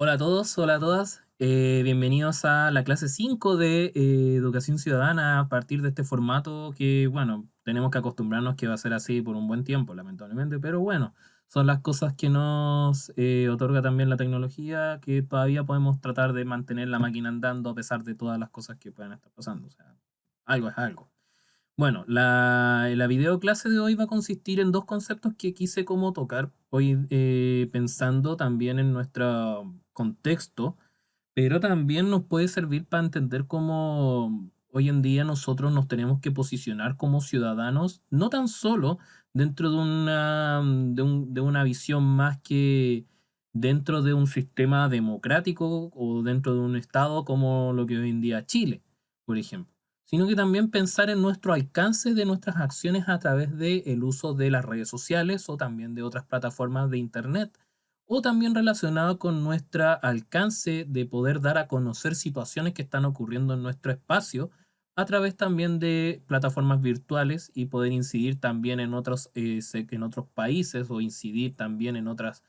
Hola a todos, hola a todas. Bienvenidos a la clase 5 de Educación Ciudadana a partir de este formato que, bueno, tenemos que acostumbrarnos que va a ser así por un buen tiempo, lamentablemente, pero bueno, son las cosas que nos otorga también la tecnología, que todavía podemos tratar de mantener la máquina andando a pesar de todas las cosas que puedan estar pasando. O sea, algo es algo. Bueno, la videoclase de hoy va a consistir en dos conceptos que quise como tocar hoy, pensando también en nuestro contexto, pero también nos puede servir para entender cómo hoy en día nosotros nos tenemos que posicionar como ciudadanos, no tan solo dentro de una visión más que dentro de un sistema democrático o dentro de un estado como lo que hoy en día Chile, por ejemplo, sino que también pensar en nuestro alcance de nuestras acciones a través del uso de las redes sociales o también de otras plataformas de Internet, o también relacionado con nuestro alcance de poder dar a conocer situaciones que están ocurriendo en nuestro espacio a través también de plataformas virtuales y poder incidir también en en otros países o incidir también en otros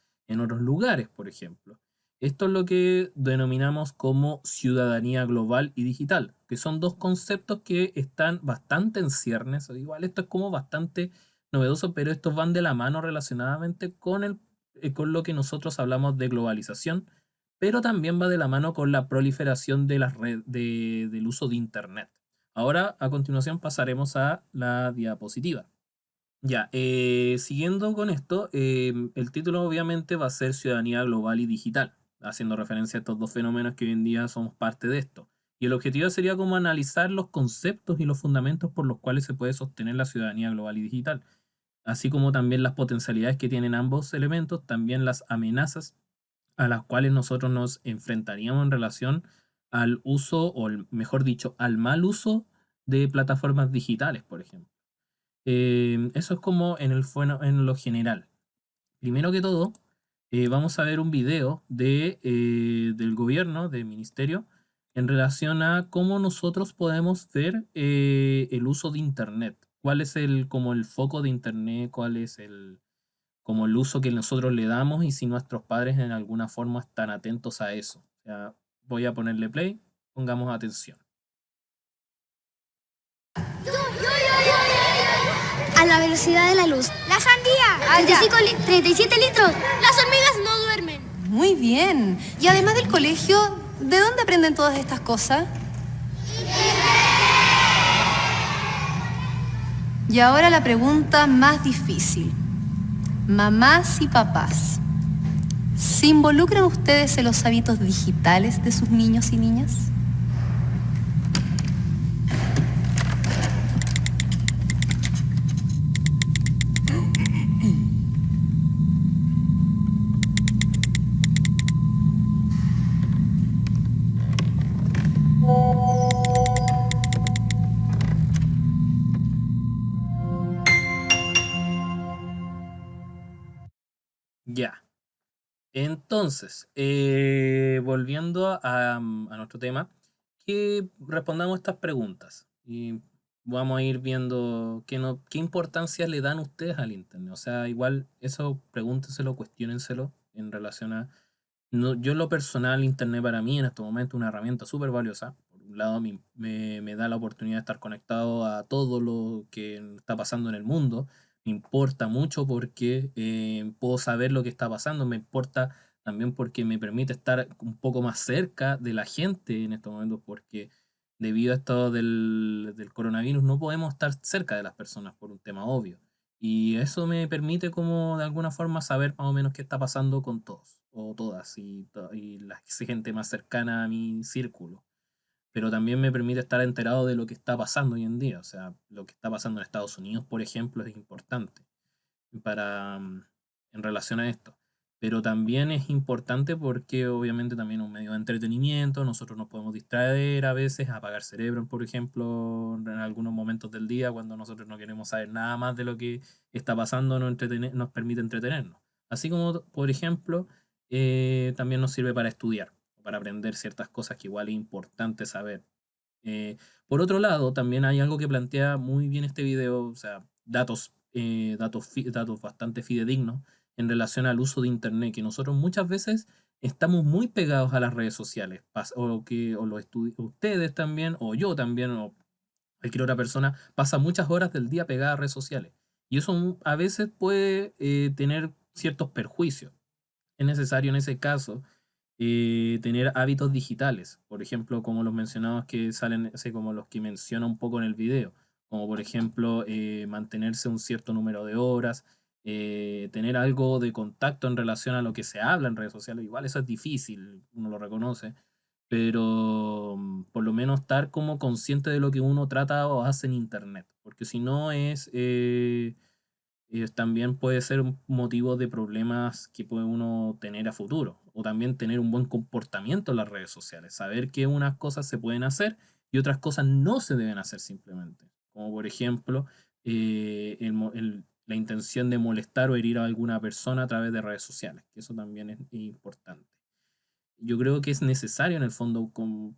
lugares, por ejemplo. Esto es lo que denominamos como ciudadanía global y digital, que son dos conceptos que están bastante en ciernes. Igual esto es como bastante novedoso, pero estos van de la mano relacionadamente con lo que nosotros hablamos de globalización, pero también va de la mano con la proliferación de las del uso de Internet. Ahora, a continuación, pasaremos a la diapositiva. Ya, siguiendo con esto, el título obviamente va a ser Ciudadanía Global y Digital, haciendo referencia a estos dos fenómenos que hoy en día somos parte de esto. Y el objetivo sería como analizar los conceptos y los fundamentos por los cuales se puede sostener la ciudadanía global y digital, así como también las potencialidades que tienen ambos elementos, también las amenazas a las cuales nosotros nos enfrentaríamos en relación al uso, o mejor dicho, al mal uso de plataformas digitales, por ejemplo. Eso es como en lo general. Primero que todo, vamos a ver un video del gobierno, del ministerio, en relación a cómo nosotros podemos ver el uso de Internet. ¿Cuál es como el foco de Internet? ¿Cuál es como el uso que nosotros le damos? Y si nuestros padres en alguna forma están atentos a eso. O sea, voy a ponerle play, pongamos atención. A la velocidad de la luz. La sandía. 37 litros. Las hormigas no duermen. Muy bien. Y además del colegio, ¿de dónde aprenden todas estas cosas? Y ahora la pregunta más difícil. Mamás y papás, ¿se involucran ustedes en los hábitos digitales de sus niños y niñas? Ya. Entonces, volviendo a nuestro tema, que respondamos estas preguntas y vamos a ir viendo qué importancia le dan ustedes al Internet. O sea, igual eso pregúntenselo, cuestiónenselo en relación a... No, yo en lo personal, Internet para mí en este momento es una herramienta súper valiosa. Por un lado, me da la oportunidad de estar conectado a todo lo que está pasando en el mundo. Me importa mucho porque puedo saber lo que está pasando. Me importa también porque me permite estar un poco más cerca de la gente en estos momentos, porque debido a esto del coronavirus no podemos estar cerca de las personas por un tema obvio. Y eso me permite como de alguna forma saber más o menos qué está pasando con todos o todas y la gente más cercana a mi círculo. Pero también me permite estar enterado de lo que está pasando hoy en día. O sea, lo que está pasando en Estados Unidos, por ejemplo, es importante en relación a esto. Pero también es importante porque obviamente también es un medio de entretenimiento, nosotros nos podemos distraer a veces, apagar cerebro, por ejemplo, en algunos momentos del día cuando nosotros no queremos saber nada más de lo que está pasando, nos permite entretenernos. Así como, por ejemplo, también nos sirve para estudiar, para aprender ciertas cosas que igual es importante saber. Por otro lado, también hay algo que plantea muy bien este video, o sea, datos bastante fidedignos en relación al uso de Internet, que nosotros muchas veces estamos muy pegados a las redes sociales, ustedes también, o yo también, o cualquier otra persona, pasa muchas horas del día pegada a redes sociales. Y eso a veces puede tener ciertos perjuicios. Es necesario en ese caso tener hábitos digitales, por ejemplo, como los mencionados que salen, así como los que menciona un poco en el video, como por ejemplo mantenerse un cierto número de horas, tener algo de contacto en relación a lo que se habla en redes sociales. Igual eso es difícil, uno lo reconoce, pero por lo menos estar como consciente de lo que uno trata o hace en internet, porque si no también puede ser un motivo de problemas que puede uno tener a futuro, o también tener un buen comportamiento en las redes sociales, saber que unas cosas se pueden hacer y otras cosas no se deben hacer simplemente, como por ejemplo la intención de molestar o herir a alguna persona a través de redes sociales, que eso también es importante. Yo creo que es necesario en el fondo,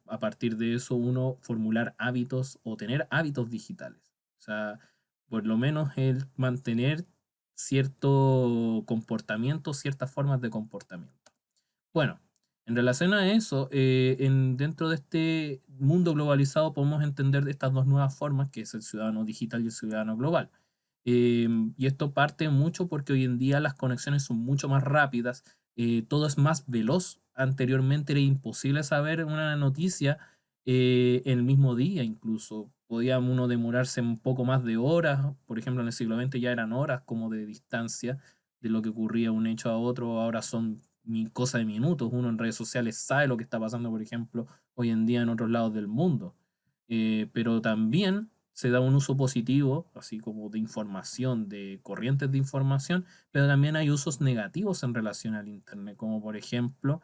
a partir de eso, uno formular hábitos o tener hábitos digitales. O sea, por lo menos el mantener cierto comportamiento, ciertas formas de comportamiento. Bueno, en relación a eso, dentro de este mundo globalizado podemos entender estas dos nuevas formas, que es el ciudadano digital y el ciudadano global. Y esto parte mucho porque hoy en día las conexiones son mucho más rápidas, todo es más veloz. Anteriormente era imposible saber una noticia el mismo día, incluso podía uno demorarse un poco más de horas. Por ejemplo, en el siglo XX ya eran horas como de distancia de lo que ocurría un hecho a otro, ahora son cosa de minutos. Uno en redes sociales sabe lo que está pasando, por ejemplo, hoy en día en otros lados del mundo. Pero también se da un uso positivo, así como de información, de corrientes de información, pero también hay usos negativos en relación al Internet, como por ejemplo,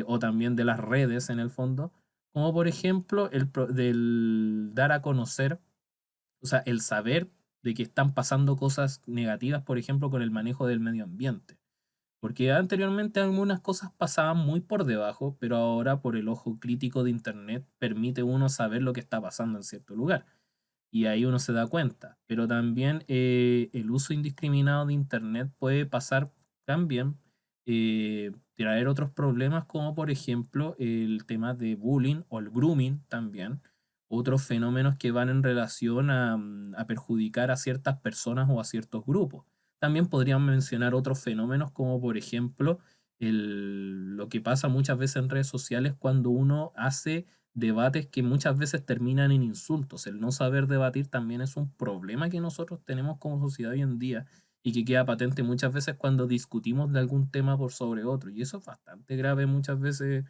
o también de las redes en el fondo, como por ejemplo del dar a conocer, o sea, el saber de que están pasando cosas negativas, por ejemplo, con el manejo del medio ambiente. Porque anteriormente algunas cosas pasaban muy por debajo, pero ahora por el ojo crítico de Internet permite uno saber lo que está pasando en cierto lugar. Y ahí uno se da cuenta. Pero también el uso indiscriminado de Internet puede pasar también, traer otros problemas como por ejemplo el tema de bullying o el grooming también. Otros fenómenos que van en relación a perjudicar a ciertas personas o a ciertos grupos. También podrían mencionar otros fenómenos como por ejemplo lo que pasa muchas veces en redes sociales cuando uno hace debates que muchas veces terminan en insultos. El no saber debatir también es un problema que nosotros tenemos como sociedad hoy en día y que queda patente muchas veces cuando discutimos de algún tema por sobre otro. Y eso es bastante grave muchas veces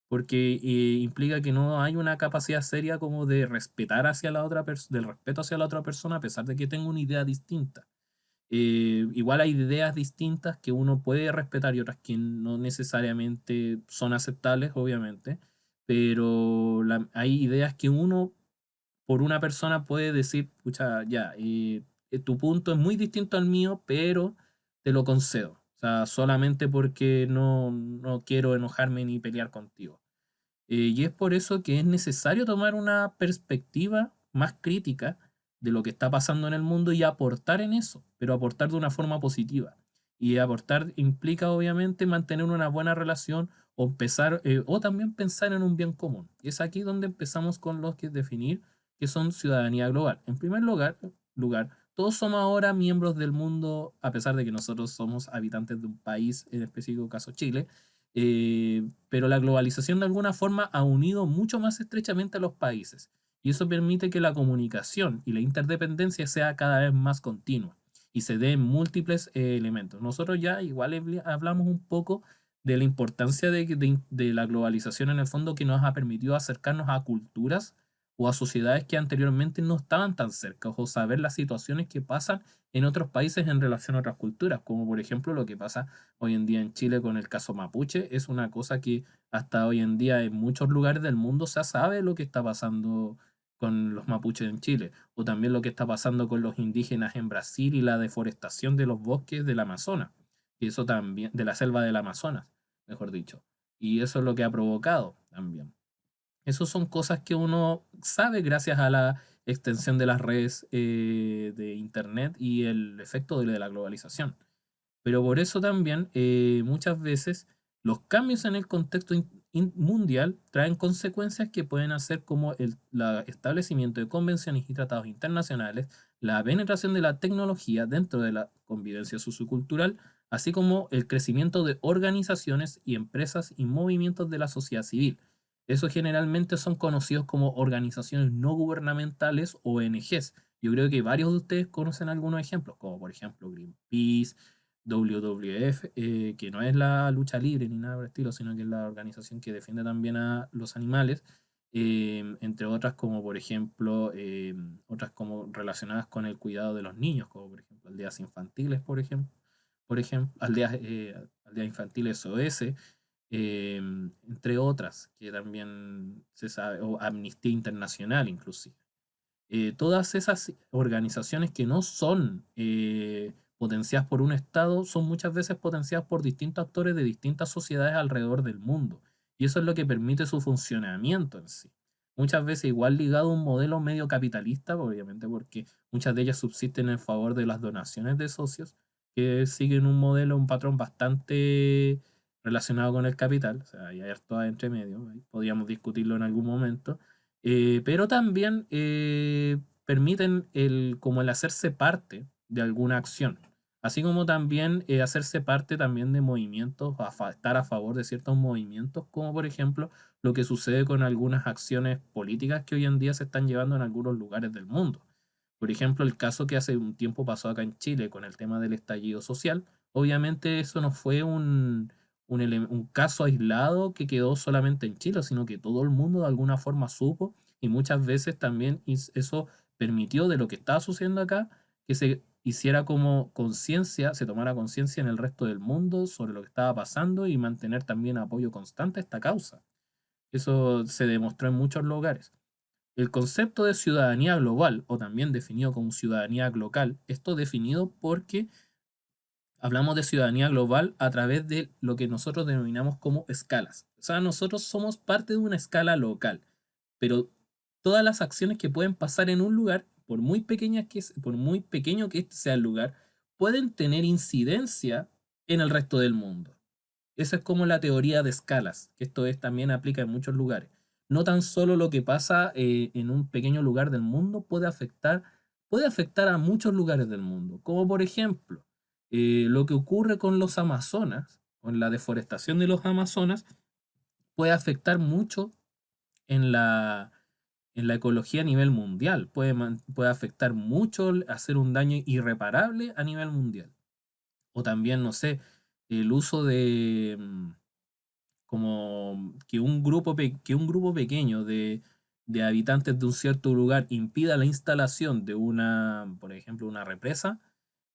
porque implica que no hay una capacidad seria como de respetar hacia la otra del respeto hacia la otra persona a pesar de que tenga una idea distinta. Igual hay ideas distintas que uno puede respetar y otras que no necesariamente son aceptables, obviamente, pero hay ideas que uno, por una persona, puede decir, pucha, ya, tu punto es muy distinto al mío, pero te lo concedo. O sea, solamente porque no quiero enojarme ni pelear contigo. Y es por eso que es necesario tomar una perspectiva más crítica de lo que está pasando en el mundo y aportar en eso, pero aportar de una forma positiva. Y aportar implica obviamente mantener una buena relación o empezar, o también pensar en un bien común. Y es aquí donde empezamos con los que definir que son ciudadanía global. En primer lugar, todos somos ahora miembros del mundo, a pesar de que nosotros somos habitantes de un país, en específico caso Chile, pero la globalización de alguna forma ha unido mucho más estrechamente a los países y eso permite que la comunicación y la interdependencia sea cada vez más continua y se dé en múltiples elementos. Nosotros ya igual hablamos un poco de la importancia de la globalización en el fondo que nos ha permitido acercarnos a culturas o a sociedades que anteriormente no estaban tan cerca o saber las situaciones que pasan en otros países en relación a otras culturas, como por ejemplo lo que pasa hoy en día en Chile con el caso mapuche. Es una cosa que hasta hoy en día en muchos lugares del mundo se sabe lo que está pasando con los mapuches en Chile, o también lo que está pasando con los indígenas en Brasil y la deforestación de los bosques del Amazonas, y eso también, de la selva del Amazonas, mejor dicho. Y eso es lo que ha provocado también. Esas son cosas que uno sabe gracias a la extensión de las redes de Internet y el efecto de la globalización. Pero por eso también muchas veces Los cambios en el contexto mundial traen consecuencias que pueden hacer como el establecimiento de convenciones y tratados internacionales, la penetración de la tecnología dentro de la convivencia sociocultural, así como el crecimiento de organizaciones y empresas y movimientos de la sociedad civil. Eso generalmente son conocidos como organizaciones no gubernamentales o ONGs. Yo creo que varios de ustedes conocen algunos ejemplos, como por ejemplo Greenpeace, WWF, que no es la lucha libre ni nada por el estilo, sino que es la organización que defiende también a los animales, entre otras como por ejemplo, otras como relacionadas con el cuidado de los niños, como por ejemplo aldeas infantiles, aldeas infantiles SOS, entre otras, que también se sabe, o Amnistía Internacional inclusive. Todas esas organizaciones que no son potenciadas por un Estado son muchas veces potenciadas por distintos actores de distintas sociedades alrededor del mundo. Y eso es lo que permite su funcionamiento en sí. Muchas veces igual ligado a un modelo medio capitalista, obviamente porque muchas de ellas subsisten en favor de las donaciones de socios, que siguen un modelo, un patrón bastante relacionado con el capital. O sea, hay harto entre medio, podríamos discutirlo en algún momento, pero también permiten como el hacerse parte de alguna acción, así como también hacerse parte también de movimientos, estar a favor de ciertos movimientos, como por ejemplo lo que sucede con algunas acciones políticas que hoy en día se están llevando en algunos lugares del mundo. Por ejemplo, el caso que hace un tiempo pasó acá en Chile con el tema del estallido social, obviamente eso no fue un caso aislado que quedó solamente en Chile, sino que todo el mundo de alguna forma supo y muchas veces también eso permitió de lo que estaba sucediendo acá que se hiciera como conciencia, se tomara conciencia en el resto del mundo sobre lo que estaba pasando y mantener también apoyo constante a esta causa. Eso se demostró en muchos lugares. El concepto de ciudadanía global, o también definido como ciudadanía local, esto definido porque hablamos de ciudadanía global a través de lo que nosotros denominamos como escalas. O sea, nosotros somos parte de una escala local, pero todas las acciones que pueden pasar en un lugar, por muy pequeño que este sea el lugar, pueden tener incidencia en el resto del mundo. Esa es como la teoría de escalas, que esto también aplica en muchos lugares. No tan solo lo que pasa en un pequeño lugar del mundo puede afectar a muchos lugares del mundo, como por ejemplo lo que ocurre con los Amazonas, con la deforestación de los Amazonas, puede afectar mucho en la ecología a nivel mundial, puede afectar mucho, hacer un daño irreparable a nivel mundial. O también, no sé, el uso de como que un grupo pequeño de habitantes de un cierto lugar impida la instalación de por ejemplo, una represa,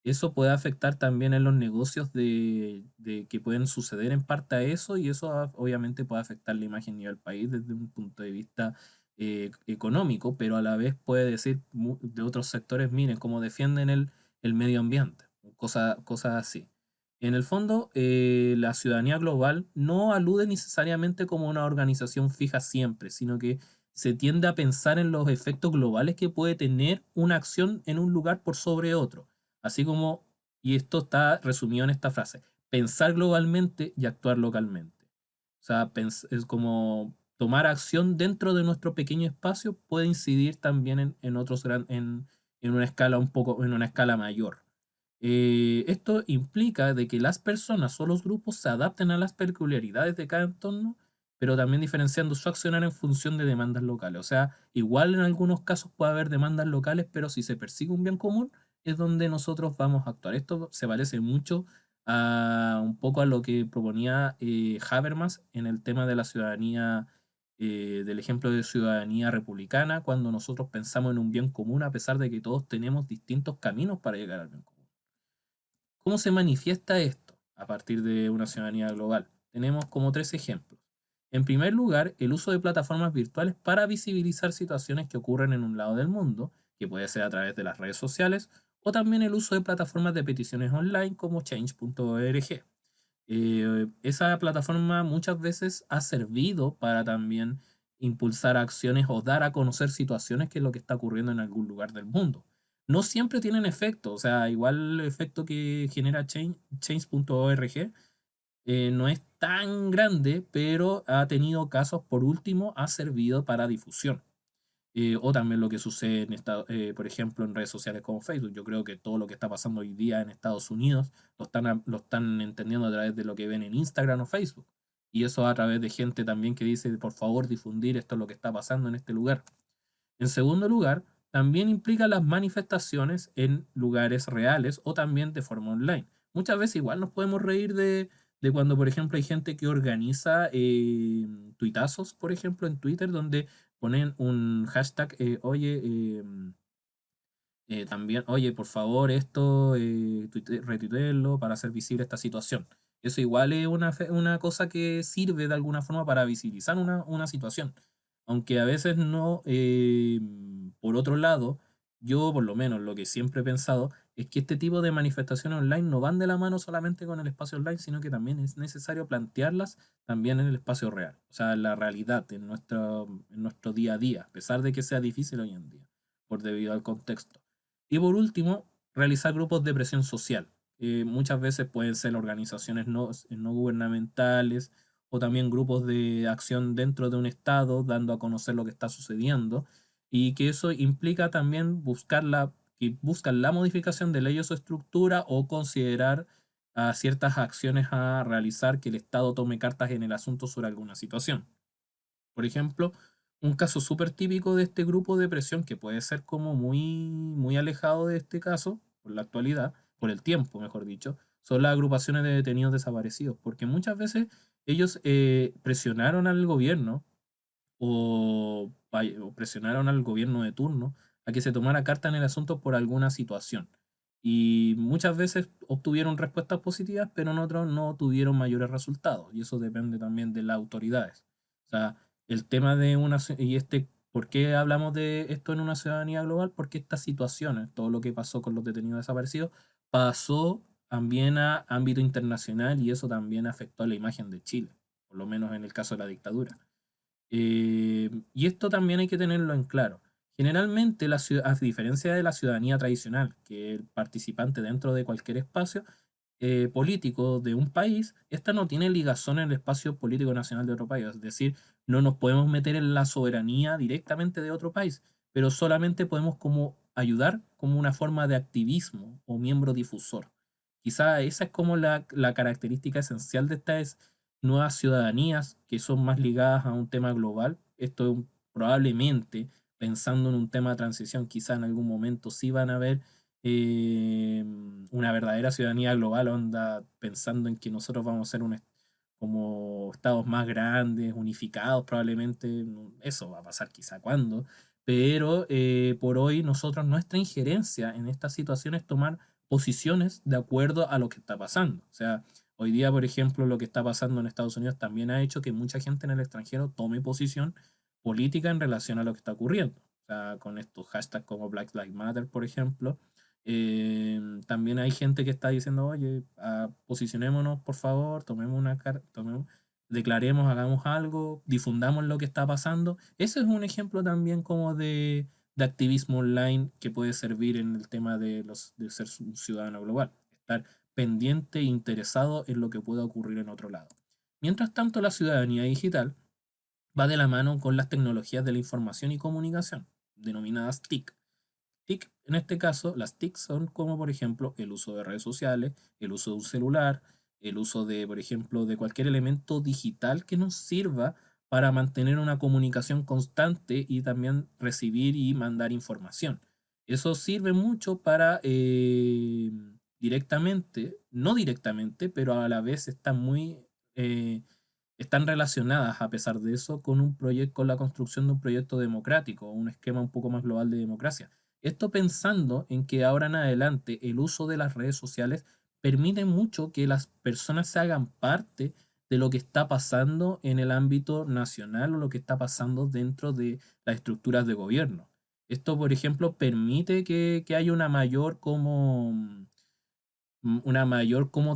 eso puede afectar también en los negocios de que pueden suceder en parte a eso, y eso obviamente puede afectar la imagen del país desde un punto de vista económico, pero a la vez puede decir de otros sectores, miren cómo defienden el medio ambiente, cosas así. En el fondo, la ciudadanía global no alude necesariamente como una organización fija siempre, sino que se tiende a pensar en los efectos globales que puede tener una acción en un lugar por sobre otro. Así como, y esto está resumido en esta frase, pensar globalmente y actuar localmente. O sea, es como tomar acción dentro de nuestro pequeño espacio puede incidir también en otros en una escala en una escala mayor. Esto implica de que las personas o los grupos se adapten a las peculiaridades de cada entorno, pero también diferenciando su accionar en función de demandas locales. O sea, igual en algunos casos puede haber demandas locales, pero si se persigue un bien común, es donde nosotros vamos a actuar. Esto se parece mucho a un poco a lo que proponía Habermas en el tema de la ciudadanía, del ejemplo de ciudadanía republicana, cuando nosotros pensamos en un bien común, a pesar de que todos tenemos distintos caminos para llegar al bien común. ¿Cómo se manifiesta esto a partir de una ciudadanía global? Tenemos como tres ejemplos. En primer lugar, el uso de plataformas virtuales para visibilizar situaciones que ocurren en un lado del mundo, que puede ser a través de las redes sociales, o también el uso de plataformas de peticiones online como change.org. Esa plataforma muchas veces ha servido para también impulsar acciones o dar a conocer situaciones que es lo que está ocurriendo en algún lugar del mundo. No siempre tienen efecto, o sea, igual el efecto que genera change.org No es tan grande, pero ha tenido casos, por último, ha servido para difusión. O también lo que sucede por ejemplo, en redes sociales como Facebook. Yo creo que todo lo que está pasando hoy día en Estados Unidos lo están entendiendo a través de lo que ven en Instagram o Facebook. Y eso a través de gente también que dice, por favor, difundir esto es lo que está pasando en este lugar. En segundo lugar, también implica las manifestaciones en lugares reales o también de forma online. Muchas veces igual nos podemos reír de cuando, por ejemplo, hay gente que organiza tuitazos, por ejemplo, en Twitter, donde ponen un hashtag, oye, también, oye, por favor, esto, retuiteenlo para hacer visible esta situación. Eso igual es una cosa que sirve de alguna forma para visibilizar una situación. Aunque a veces no, por otro lado, yo por lo menos lo que siempre he pensado es que este tipo de manifestaciones online no van de la mano solamente con el espacio online, sino que también es necesario plantearlas también en el espacio real, o sea, en la realidad, en nuestro día a día, a pesar de que sea difícil hoy en día, por debido al contexto. Y por último, realizar grupos de presión social. Muchas veces pueden ser organizaciones no gubernamentales o también grupos de acción dentro de un estado, dando a conocer lo que está sucediendo, y que eso implica también que buscan la modificación de leyes o estructura o considerar ciertas acciones a realizar que el Estado tome cartas en el asunto sobre alguna situación. Por ejemplo, un caso súper típico de este grupo de presión, que puede ser como muy, muy alejado de este caso, por la actualidad, por el tiempo, mejor dicho, son las agrupaciones de detenidos desaparecidos, porque muchas veces ellos presionaron al gobierno o presionaron al gobierno de turno a que se tomara carta en el asunto por alguna situación. Y muchas veces obtuvieron respuestas positivas, pero en otros no tuvieron mayores resultados. Y eso depende también de las autoridades. O sea, el tema de ¿por qué hablamos de esto en una ciudadanía global? Porque estas situaciones, todo lo que pasó con los detenidos desaparecidos, pasó también a ámbito internacional y eso también afectó a la imagen de Chile, por lo menos en el caso de la dictadura. Y esto también hay que tenerlo en claro. Generalmente, a diferencia de la ciudadanía tradicional, que es el participante dentro de cualquier espacio político de un país, esta no tiene ligazón en el espacio político nacional de otro país. Es decir, no nos podemos meter en la soberanía directamente de otro país, pero solamente podemos como ayudar como una forma de activismo o miembro difusor. Quizá esa es como la característica esencial de estas nuevas ciudadanías que son más ligadas a un tema global. Esto probablemente, pensando en un tema de transición, quizá en algún momento sí van a haber una verdadera ciudadanía global, onda, pensando en que nosotros vamos a ser como estados más grandes, unificados, probablemente, eso va a pasar quizá cuando, pero por hoy nosotros, nuestra injerencia en estas situaciones es tomar posiciones de acuerdo a lo que está pasando. O sea, hoy día, por ejemplo, lo que está pasando en Estados Unidos también ha hecho que mucha gente en el extranjero tome posición política en relación a lo que está ocurriendo. O sea, con estos hashtags como Black Lives Matter, por ejemplo, también hay gente que está diciendo, oye, posicionémonos, por favor, declaremos, hagamos algo, difundamos lo que está pasando. Ese es un ejemplo también como de activismo online que puede servir en el tema de ser un ciudadano global, estar pendiente e interesado en lo que pueda ocurrir en otro lado. Mientras tanto, la ciudadanía digital va de la mano con las tecnologías de la información y comunicación, denominadas TIC. TIC, en este caso, las TIC son como, por ejemplo, el uso de redes sociales, el uso de un celular, el uso de, por ejemplo, de cualquier elemento digital que nos sirva para mantener una comunicación constante y también recibir y mandar información. Eso sirve mucho para directamente, no directamente, pero a la vez eh, están relacionadas a pesar de eso con con la construcción de un proyecto democrático, un esquema un poco más global de democracia. Esto pensando en que ahora en adelante el uso de las redes sociales permite mucho que las personas se hagan parte de lo que está pasando en el ámbito nacional o lo que está pasando dentro de las estructuras de gobierno. Esto, por ejemplo, permite que haya una mayor como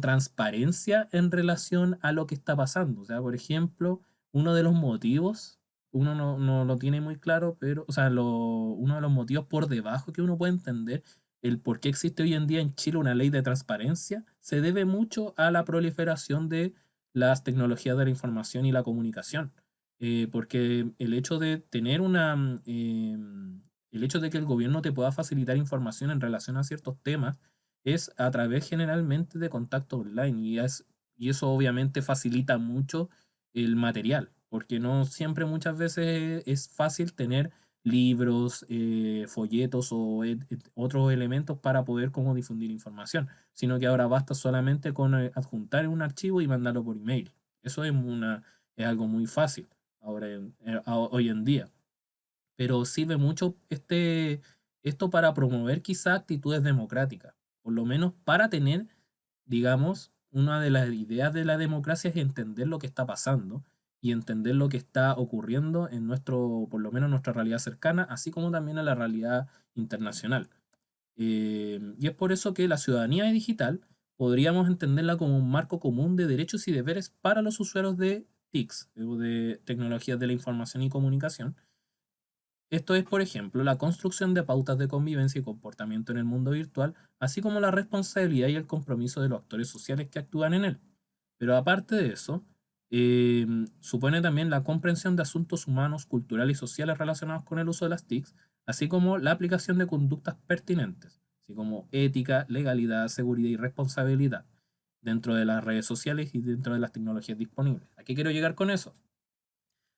transparencia en relación a lo que está pasando. O sea, por ejemplo, uno de los motivos, uno no lo tiene muy claro, pero, o sea, uno de los motivos por debajo que uno puede entender el por qué existe hoy en día en Chile una ley de transparencia, se debe mucho a la proliferación de las tecnologías de la información y la comunicación. Porque el hecho de tener el hecho de que el gobierno te pueda facilitar información en relación a ciertos temas es a través generalmente de contacto online y eso obviamente facilita mucho el material, porque no siempre muchas veces es fácil tener libros, folletos o otros elementos para poder como difundir información, sino que ahora basta solamente con adjuntar un archivo y mandarlo por email. Eso es algo muy fácil hoy en día, pero sirve mucho esto para promover quizá actitudes democráticas, por lo menos para tener, digamos, una de las ideas de la democracia es entender lo que está pasando y entender lo que está ocurriendo en por lo menos en nuestra realidad cercana, así como también en la realidad internacional. Y es por eso que la ciudadanía digital podríamos entenderla como un marco común de derechos y deberes para los usuarios de TICs, o de tecnologías de la información y comunicación. Esto es, por ejemplo, la construcción de pautas de convivencia y comportamiento en el mundo virtual, así como la responsabilidad y el compromiso de los actores sociales que actúan en él. Pero aparte de eso, supone también la comprensión de asuntos humanos, culturales y sociales relacionados con el uso de las TICs, así como la aplicación de conductas pertinentes, así como ética, legalidad, seguridad y responsabilidad dentro de las redes sociales y dentro de las tecnologías disponibles. ¿A qué quiero llegar con eso?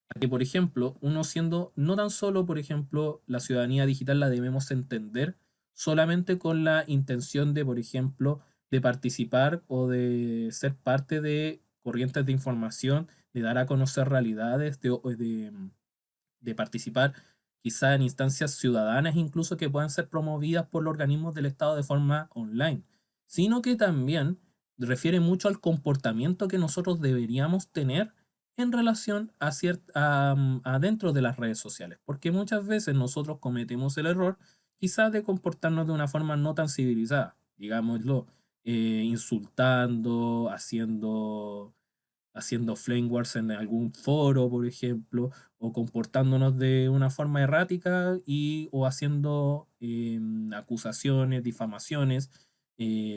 A que, por ejemplo, uno siendo no tan solo, por ejemplo, la ciudadanía digital la debemos entender solamente con la intención de, por ejemplo, de participar o de ser parte de corrientes de información, de dar a conocer realidades, de participar quizá en instancias ciudadanas incluso que puedan ser promovidas por los organismos del Estado de forma online, sino que también refiere mucho al comportamiento que nosotros deberíamos tener en relación a dentro de las redes sociales, porque muchas veces nosotros cometemos el error quizás de comportarnos de una forma no tan civilizada, digámoslo, insultando, haciendo flame wars en algún foro, por ejemplo, o comportándonos de una forma errática o haciendo acusaciones, difamaciones,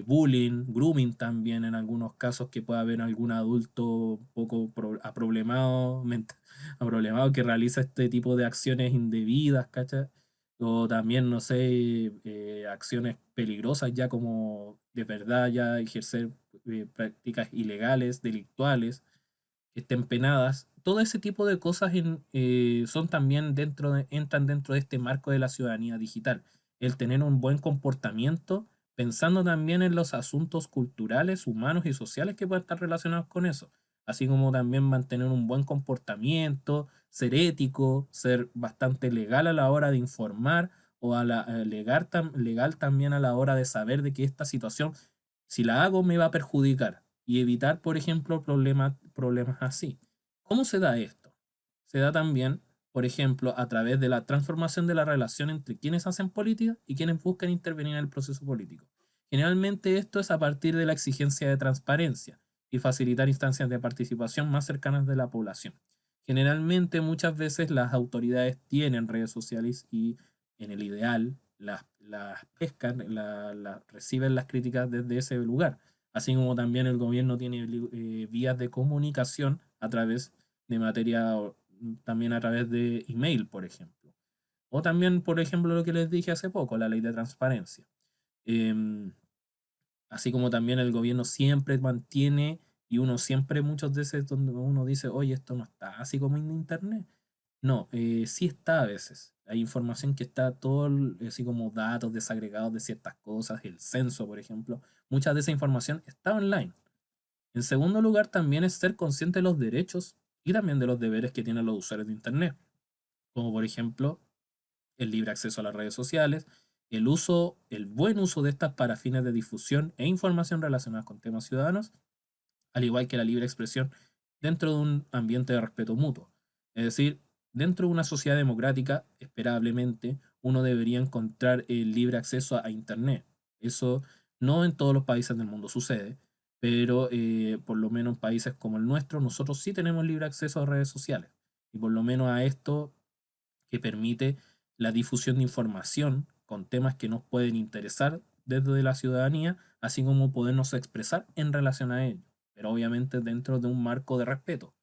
bullying, grooming también en algunos casos que pueda haber algún adulto poco aproblemado que realiza este tipo de acciones indebidas, ¿cachai? O también, no sé, acciones peligrosas ya como de verdad ya ejercer prácticas ilegales, delictuales, que estén penadas. Todo ese tipo de cosas son también entran dentro de este marco de la ciudadanía digital. El tener un buen comportamiento, pensando también en los asuntos culturales, humanos y sociales que pueden estar relacionados con eso. Así como también mantener un buen comportamiento, ser ético, ser bastante legal a la hora de informar o legal también a la hora de saber de que esta situación, si la hago, me va a perjudicar y evitar, por ejemplo, problemas así. ¿Cómo se da esto? Se da también, por ejemplo, a través de la transformación de la relación entre quienes hacen política y quienes buscan intervenir en el proceso político. Generalmente esto es a partir de la exigencia de transparencia y facilitar instancias de participación más cercanas de la población. Generalmente muchas veces las autoridades tienen redes sociales y en el ideal las pescan, reciben las críticas desde ese lugar, así como también el gobierno tiene vías de comunicación a través de también a través de email, por ejemplo. O también, por ejemplo, lo que les dije hace poco, la ley de transparencia. Em, Así como también el gobierno siempre mantiene, y uno siempre, muchas veces, donde uno dice, oye, esto no está así como en internet. No, sí está a veces. Hay información que está así como datos desagregados de ciertas cosas, el censo, por ejemplo. Mucha de esa información está online. En segundo lugar, también es ser consciente de los derechos y también de los deberes que tienen los usuarios de Internet, como por ejemplo el libre acceso a las redes sociales, el buen uso de estas para fines de difusión e información relacionadas con temas ciudadanos, al igual que la libre expresión dentro de un ambiente de respeto mutuo. Es decir, dentro de una sociedad democrática, esperablemente, uno debería encontrar el libre acceso a Internet. Eso no en todos los países del mundo sucede, pero por lo menos en países como el nuestro, nosotros sí tenemos libre acceso a redes sociales. Y por lo menos a esto que permite la difusión de información con temas que nos pueden interesar desde la ciudadanía, así como podernos expresar en relación a ello. pero obviamente dentro de un marco de respeto.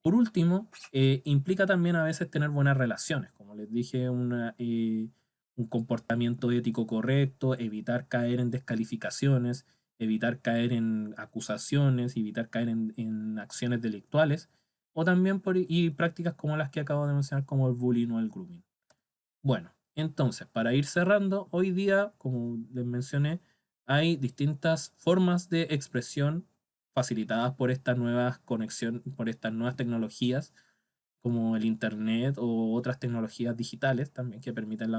Por último, implica también a veces tener buenas relaciones, como les dije, un comportamiento ético correcto, evitar caer en descalificaciones, evitar caer en acusaciones, evitar caer en acciones delictuales, o también y prácticas como las que acabo de mencionar, como el bullying o el grooming. Bueno, entonces, para ir cerrando, hoy día, como les mencioné, hay distintas formas de expresión facilitadas por estas nuevas conexiones, por estas nuevas tecnologías, como el Internet o otras tecnologías digitales también que permiten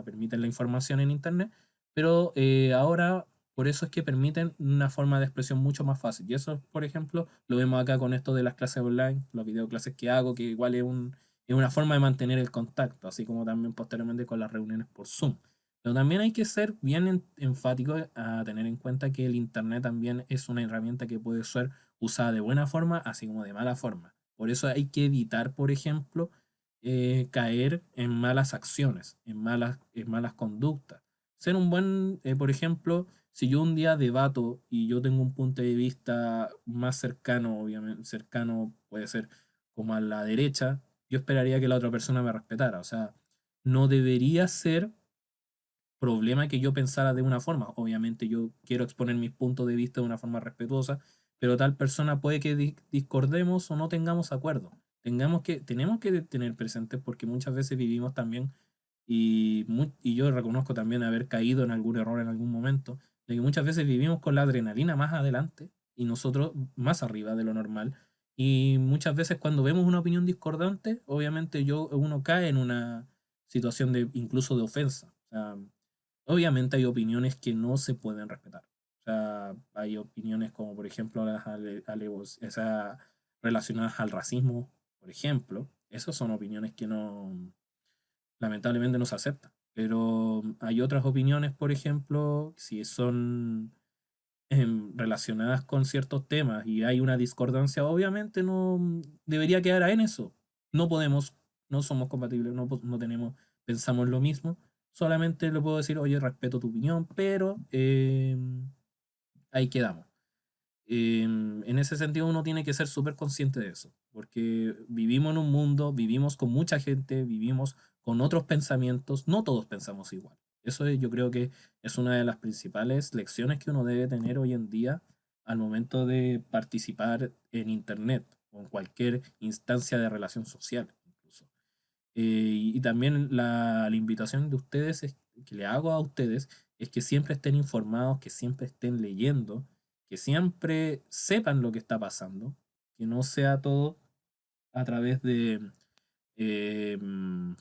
permiten la información en Internet, pero ahora por eso es que permiten una forma de expresión mucho más fácil. Y eso, por ejemplo, lo vemos acá con esto de las clases online, los videoclases que hago, que igual es una forma de mantener el contacto, así como también posteriormente con las reuniones por Zoom. Pero también hay que ser bien enfático a tener en cuenta que el Internet también es una herramienta que puede ser usada de buena forma, así como de mala forma. Por eso hay que evitar, por ejemplo, caer en malas acciones, en malas conductas. Ser un buen, por ejemplo, si yo un día debato y yo tengo un punto de vista más cercano, obviamente, cercano puede ser como a la derecha, yo esperaría que la otra persona me respetara. O sea, no debería ser problema que yo pensara de una forma. Obviamente yo quiero exponer mis puntos de vista de una forma respetuosa, pero tal persona puede que discordemos o no tengamos acuerdo. Tenemos que tener presente porque muchas veces vivimos también, y yo reconozco también haber caído en algún error en algún momento, de que muchas veces vivimos con la adrenalina más adelante y nosotros más arriba de lo normal. Y muchas veces cuando vemos una opinión discordante, obviamente uno cae en una situación de incluso de ofensa. O sea, obviamente hay opiniones que no se pueden respetar. O sea, hay opiniones como por ejemplo esas relacionadas al racismo, por ejemplo. Esas son opiniones que no, lamentablemente no se aceptan. Pero hay otras opiniones, por ejemplo, si son relacionadas con ciertos temas y hay una discordancia, obviamente no debería quedar en eso. No podemos, no somos compatibles, no tenemos, pensamos lo mismo. Solamente le puedo decir, oye, respeto tu opinión, pero ahí quedamos. En ese sentido uno tiene que ser súper consciente de eso, porque vivimos en un mundo, vivimos con mucha gente, vivimos con otros pensamientos, no todos pensamos igual. Yo creo que es una de las principales lecciones que uno debe tener hoy en día al momento de participar en Internet o en cualquier instancia de relación social, incluso. Y también la invitación de ustedes que le hago a ustedes es que siempre estén informados, que siempre estén leyendo, que siempre sepan lo que está pasando, que no sea todo a través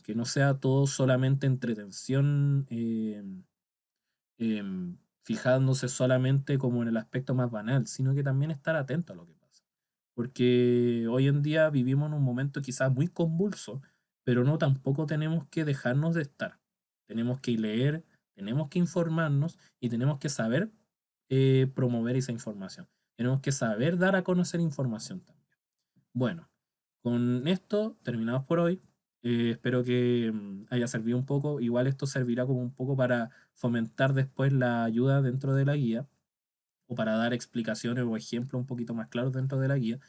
que no sea todo solamente entretención, fijándose solamente como en el aspecto más banal, sino que también estar atento a lo que pasa. Porque hoy en día vivimos en un momento quizás muy convulso, pero no tampoco tenemos que dejarnos de estar. Tenemos que leer, tenemos que informarnos y tenemos que saber promover esa información. Tenemos que saber dar a conocer información también. Bueno, con esto terminamos por hoy. Espero que haya servido un poco. Igual esto servirá como un poco para fomentar después la ayuda dentro de la guía o para dar explicaciones o ejemplos un poquito más claros dentro de la guía.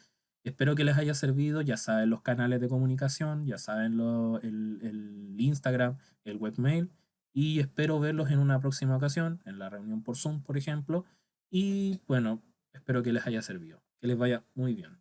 Espero que les haya servido. Ya saben los canales de comunicación, ya saben el Instagram, el webmail, y espero verlos en una próxima ocasión, en la reunión por Zoom, por ejemplo. Y bueno, espero que les haya servido. Que les vaya muy bien.